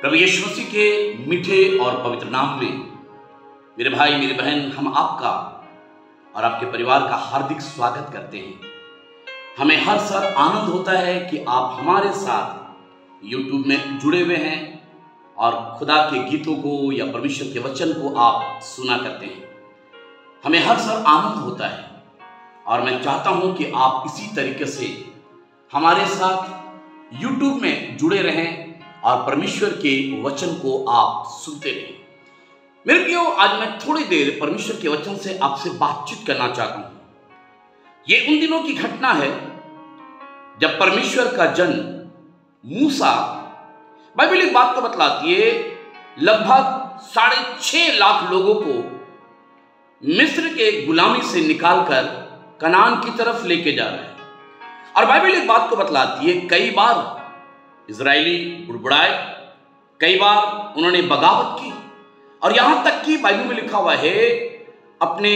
प्रभु यीशु मसीह के मीठे और पवित्र नाम में मेरे भाई मेरी बहन, हम आपका और आपके परिवार का हार्दिक स्वागत करते हैं। हमें हर साल आनंद होता है कि आप हमारे साथ YouTube में जुड़े हुए हैं और खुदा के गीतों को या परमेश्वर के वचन को आप सुना करते हैं। हमें हर साल आनंद होता है और मैं चाहता हूं कि आप इसी तरीके से हमारे साथ YouTube में जुड़े रहें और परमेश्वर के वचन को आप सुनते रहें। मेरे प्रियो, आज मैं थोड़ी देर परमेश्वर के वचन से आपसे बातचीत करना चाहता हूं। ये उन दिनों की घटना है जब परमेश्वर का जन मूसा, बाइबल एक बात को बतलाती है, लगभग 6.5 लाख लोगों को मिस्र के गुलामी से निकालकर कनान की तरफ लेके जा रहे हैं। और बाइबल एक बात को बतलाती है, कई बार इजरायली बुड़बुड़ाए, कई बार उन्होंने बगावत की और यहां तक कि बाइबल में लिखा हुआ है अपने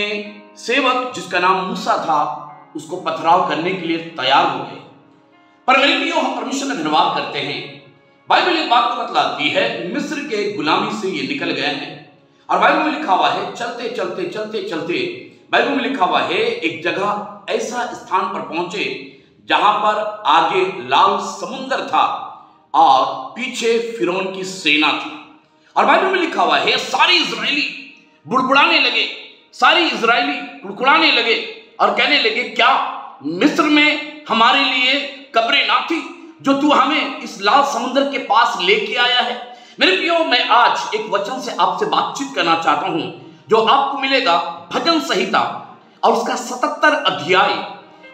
सेवक जिसका नाम मूसा था उसको पथराव करने के लिए तैयार हो गए। पर मेरे प्रियो, हम परमेश्वर का धन्यवाद करते हैं। बाइबल एक बात को बतलाती है, मिस्र के गुलामी से ये निकल गए हैं। और बाइबल में लिखा हुआ है चलते चलते चलते चलते बाइबल में लिखा हुआ है एक जगह ऐसा स्थान पर पहुंचे जहां पर आगे लाल समुद्र था और पीछे फिरौन की सेना थी। और बाइबल में लिखा हुआ है सारे इजरायली बुड़बुड़ाने लगे, सारे इजरायली कुड़कुड़ाने लगे और कहने लगे, क्या मिस्र में हमारे लिए कब्रें ना थी जो तू हमें इस लाल समुद्र के पास लेके आया है। मेरे प्रियो, मैं आज एक वचन से आपसे बातचीत करना चाहता हूं जो आपको मिलेगा भजन संहिता और उसका 77 अध्याय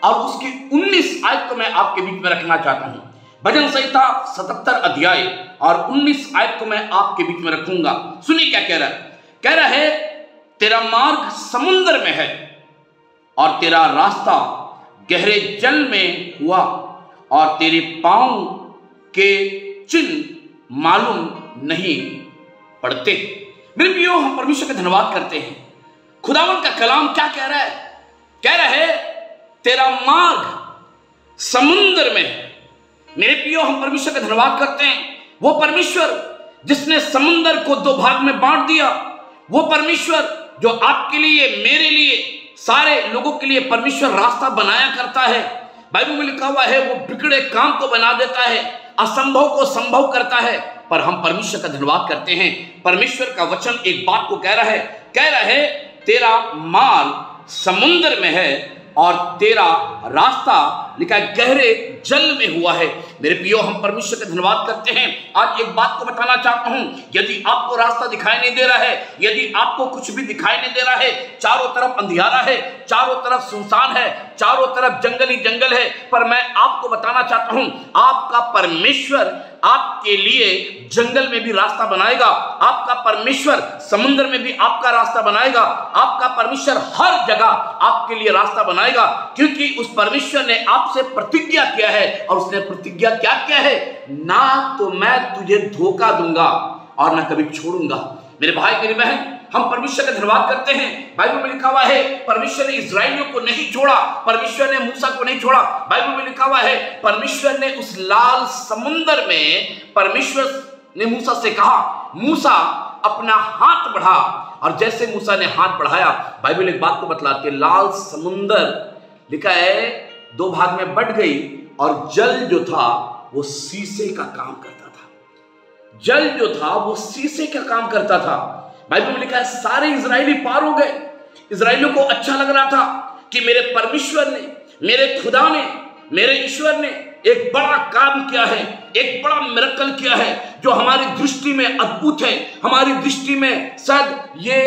और उसकी 19 आयत को मैं आपके बीच में रखना चाहता हूं। भजन संहिता 77 अध्याय और 19 आयत को मैं आपके बीच में रखूंगा। सुनिए क्या कह रहा है। कह रहा है, तेरा मार्ग समुद्र में है और तेरा रास्ता गहरे जल में हुआ और तेरे पांव के चिन्ह मालूम नहीं पड़ते। मेरे प्रियो, हम परमेश्वर का धन्यवाद करते हैं। खुदावन का कलाम क्या कह रहा है? कह रहा है तेरा मार्ग समुद्र में है। मेरे प्रियो, हम परमेश्वर का धन्यवाद करते हैं। वो परमेश्वर जिसने समुद्र को 2 भाग में बांट दिया, वो परमेश्वर जो आपके लिए, मेरे लिए, सारे लोगों के लिए परमेश्वर रास्ता बनाया करता है। बाइबल में लिखा हुआ है वो बिगड़े काम को बना देता है, असंभव को संभव करता है। पर हम परमेश्वर का धन्यवाद करते हैं। परमेश्वर का वचन एक बात को कह रहा है तेरा मार्ग समुद्र में है और तेरा रास्ता लिखा है गहरे जल में हुआ है। मेरे प्रियो, हम परमेश्वर का धन्यवाद करते हैं। आज एक बात को बताना चाहता हूं, यदि आपको रास्ता दिखाई नहीं दे रहा है, यदि आपको कुछ भी दिखाई नहीं दे रहा है, चारों तरफ अंधियारा है, चारों तरफ सुनसान है, चारों तरफ जंगल ही जंगल है, पर मैं आपको बताना चाहता हूं, आपका परमेश्वर आपके लिए जंगल में भी रास्ता बनाएगा। आपका परमेश्वर समुद्र में भी आपका रास्ता बनाएगा। आपका परमेश्वर हर जगह आपके लिए रास्ता बनाएगा, क्योंकि उस परमेश्वर ने आपसे प्रतिज्ञा किया है। और उसने प्रतिज्ञा क्या किया है? ना तो मैं तुझे धोखा दूंगा और ना कभी छोड़ूंगा। मेरे भाई मेरी बहन, हम परमेश्वर का धन्यवाद करते हैं। बाइबल में लिखा हुआ है परमेश्वर ने इस्राएलियों को नहीं छोड़ा, परमेश्वर ने मूसा को नहीं छोड़ा। बाइबल में लिखा हुआ है परमेश्वर ने उस लाल समुद्र में परमेश्वर ने मूसा से कहा, मूसा अपना हाथ बढ़ा। और जैसे मूसा ने हाथ बढ़ाया, बाइबल एक बात को बतलाती है, लाल समुद्र लिखा है 2 भाग में बट गई और जल जो था वो शीशे का काम करता था। जल जो था वो शीशे का काम करता था। बाइबल में लिखा है सारे इजरायली पार हो गए। इजरायलियों को अच्छा लग रहा था कि मेरे परमेश्वर ने, मेरे खुदा ने, मेरे ईश्वर ने एक बड़ा काम किया है, एक बड़ा मिरेकल किया है जो हमारी दृष्टि में अद्भुत है, हमारी दृष्टि में शायद ये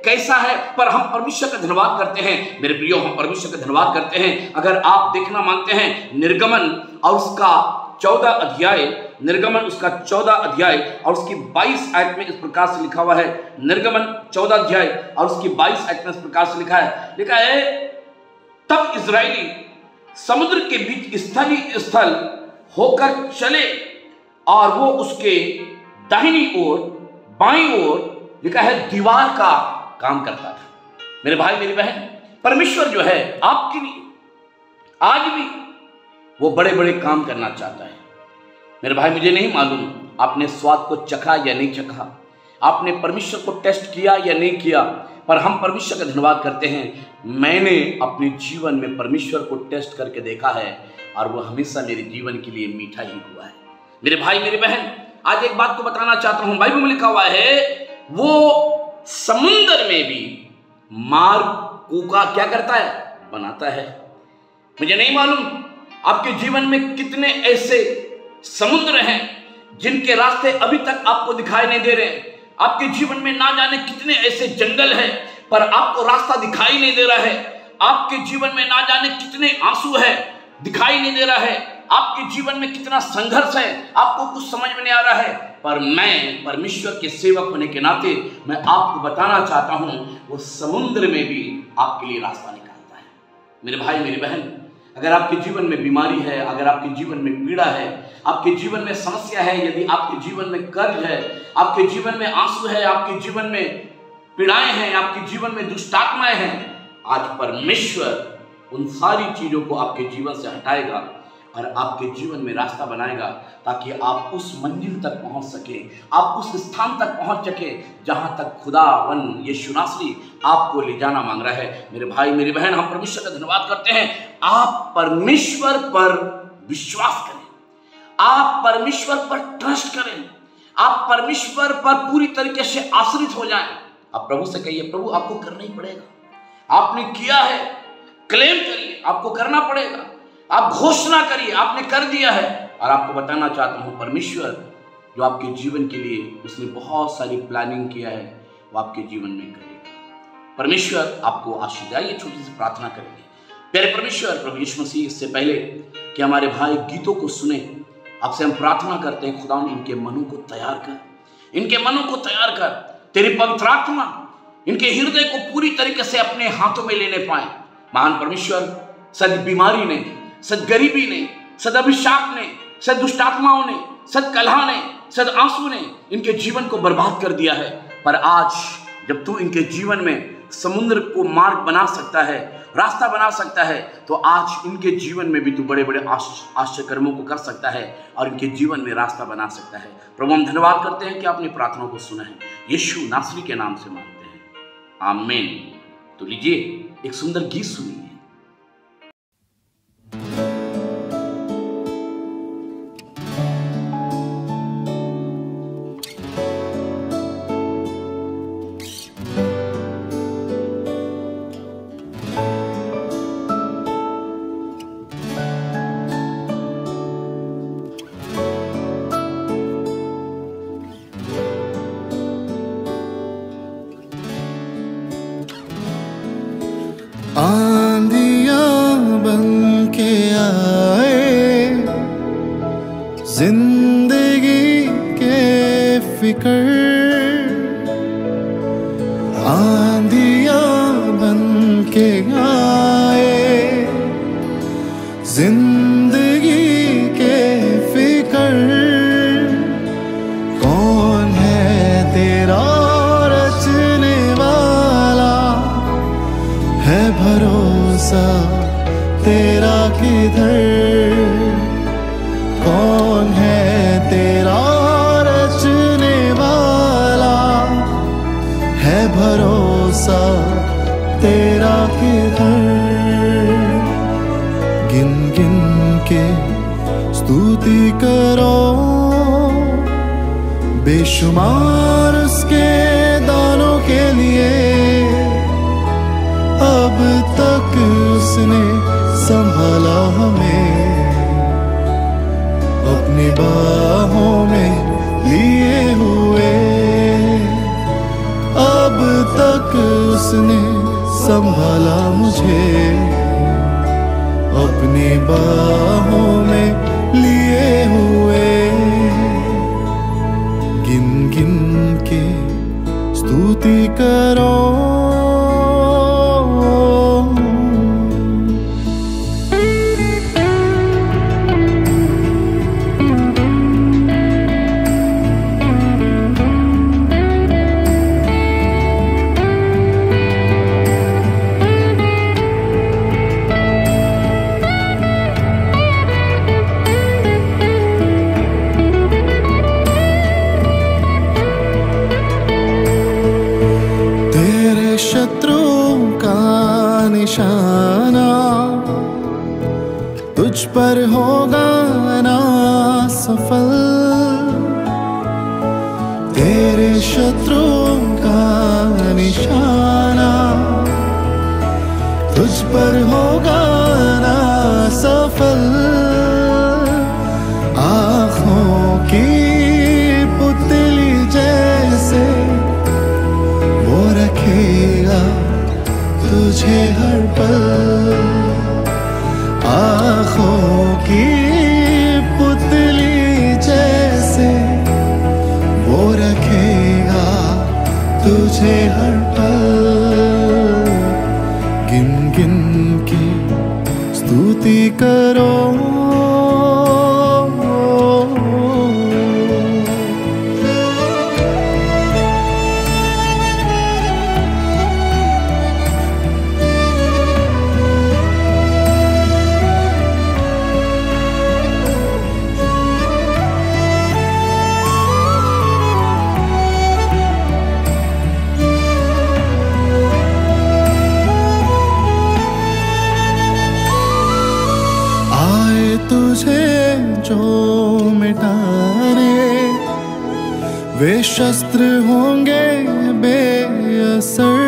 कैसा है, पर हम परमेश्वर का धन्यवाद करते हैं। मेरे प्रियो, हम परमेश्वर का धन्यवाद करते हैं। अगर आप देखना मांगते हैं निर्गमन और उसका 14 अध्याय, निर्गमन उसका 14 अध्याय और उसकी 22 आयत में इस प्रकार से लिखा हुआ है। निर्गमन 14 अध्याय और उसकी 22 आयत में इस प्रकार से लिखा है तब इजरायली समुद्र के बीच स्थल होकर चले और वो उसके दाहिनी ओर बाईं ओर लिखा है दीवार का काम करता था। मेरे भाई मेरी बहन, परमेश्वर जो है आपके लिए आज भी वो बड़े बड़े काम करना चाहता है। मेरे भाई, मुझे नहीं मालूम आपने स्वाद को चखा या नहीं चखा, आपने परमेश्वर को टेस्ट किया या नहीं किया, पर हम परमेश्वर का धन्यवाद करते हैं, मैंने अपने जीवन में परमेश्वर को टेस्ट करके देखा है और वो हमेशा मेरे जीवन के लिए मीठा ही हुआ है। मेरे भाई मेरी बहन, आज एक बात को बताना चाहता हूं, बाइबल में लिखा हुआ है वो समुद्र में भी मार्ग को क्या करता है, बनाता है। मुझे नहीं मालूम आपके जीवन में कितने ऐसे समुद्र हैं जिनके रास्ते अभी तक आपको दिखाई नहीं दे रहे। आपके जीवन में ना जाने कितने ऐसे जंगल हैं पर आपको रास्ता दिखाई नहीं दे रहा है। आपके जीवन में ना जाने कितने आंसू है, दिखाई नहीं दे रहा है। आपके जीवन में कितना संघर्ष है, आपको कुछ समझ में नहीं आ रहा है। पर मैं परमेश्वर के सेवक होने के नाते मैं आपको बताना चाहता हूं, वो समुद्र में भी आपके लिए रास्ता निकालता है। मेरे भाई मेरी बहन, अगर आपके जीवन में बीमारी है, अगर आपके जीवन में पीड़ा है, आपके जीवन में समस्या है, यदि आपके जीवन में कर्ज है, आपके जीवन में आंसू है, आपके जीवन में पीड़ाएं हैं, आपके जीवन में दुष्ट आत्माएं हैं, आज परमेश्वर उन सारी चीजों को आपके जीवन से हटाएगा और आपके जीवन में रास्ता बनाएगा ताकि आप उस मंजिल तक पहुंच सके, आप उस स्थान तक पहुंच सके जहां तक खुदावन यीशु नासरी आपको ले जाना मांग रहा है। मेरे भाई मेरी बहन, हम परमेश्वर का धन्यवाद करते हैं। आप परमेश्वर पर विश्वास करें, आप परमेश्वर पर ट्रस्ट करें, आप परमेश्वर पर पूरी तरीके से आश्रित हो जाएं। आप प्रभु से कहिए, प्रभु आपको करना ही पड़ेगा, आपने किया है, क्लेम करिए, आपको करना पड़ेगा। आप घोषणा करिए, आपने कर दिया है। और आपको बताना चाहता हूं, परमेश्वर जो आपके जीवन के लिए उसने बहुत सारी प्लानिंग किया है वो आपके जीवन में करेगा। परमेश्वर आपको आशीष दे। आइए छोटी सी प्रार्थना करेंगे। प्यारे परमेश्वर, प्रभु यीशु मसीह, इससे पहले कि हमारे भाई गीतों को सुने, आपसे हम प्रार्थना करते हैं, खुदा इनके मनों को तैयार कर, इनके मनों को तैयार कर। तेरी पवित्र आत्मा इनके हृदय को पूरी तरीके से अपने हाथों में लेने पाए। महान परमेश्वर, सद बीमारी ने, सद गरीबी ने, सद अभिशाप ने, सद दुष्टात्माओं ने, सद कलह ने, सद आंसू ने इनके जीवन को बर्बाद कर दिया है। पर आज जब तू इनके जीवन में समुद्र को मार्ग बना सकता है, रास्ता बना सकता है, तो आज इनके जीवन में भी तू बड़े बड़े आश्चर्य कर्मों को कर सकता है और इनके जीवन में रास्ता बना सकता है। प्रभु, हम धन्यवाद करते हैं कि आपने प्रार्थना को सुना है। यीशु नासरी के नाम से मांगते हैं, आमीन। तो लीजिए एक सुंदर गीत सुनिए। आंधियां बन के आए जिंदगी के फिकर, आंधियां बन के आए जिंदगी के फिकर। कौन है तेरा रचने वाला, है भरोसा तेरा किधर? कौन है तेरा रचने वाला, है भरोसा तेरा किधर? गिन गिन के स्तुति करो, बेशुमार उसके दानों के लिए। अब तक उसने संभाला हमें, अपनी बाहों में लिए हुए। अब तक उसने संभाला मुझे, अपनी बाहों में लिए हुए। गिन गिन के स्तुति करो। निशाना, तुझ पर होगा ना सफल। तेरे शत्रुओं का निशाना, तुझ पर होगा ना सफल। आँखों की पुतली जैसे वो रखेगा तुझे हर पल। आँखों की पुतली जैसे वो रखेगा तुझे हर पल। गिन गिन के स्तुति करो, तुझे जो मिटाने वे शस्त्र होंगे बेअसर।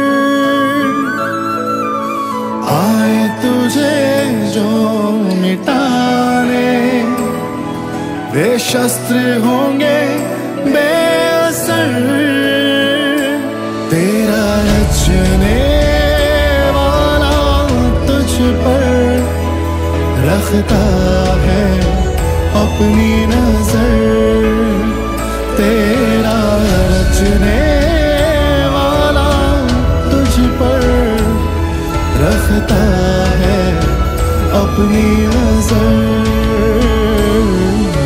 आए तुझे जो मिटाने वे शस्त्र होंगे बेअसर। तेरा रचने वाला तुझ पर रखता है अपनी नजर। तेरा रचने वाला तुझ पर रखता है अपनी नजर।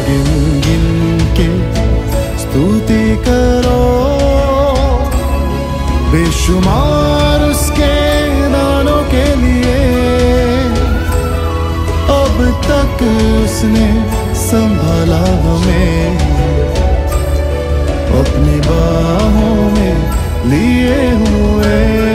गिन गिन के स्तुति करो, बेशुमार उसके दानों के लिए। अब तक उसने संभाला हमें, अपनी बाहों में लिए हुए।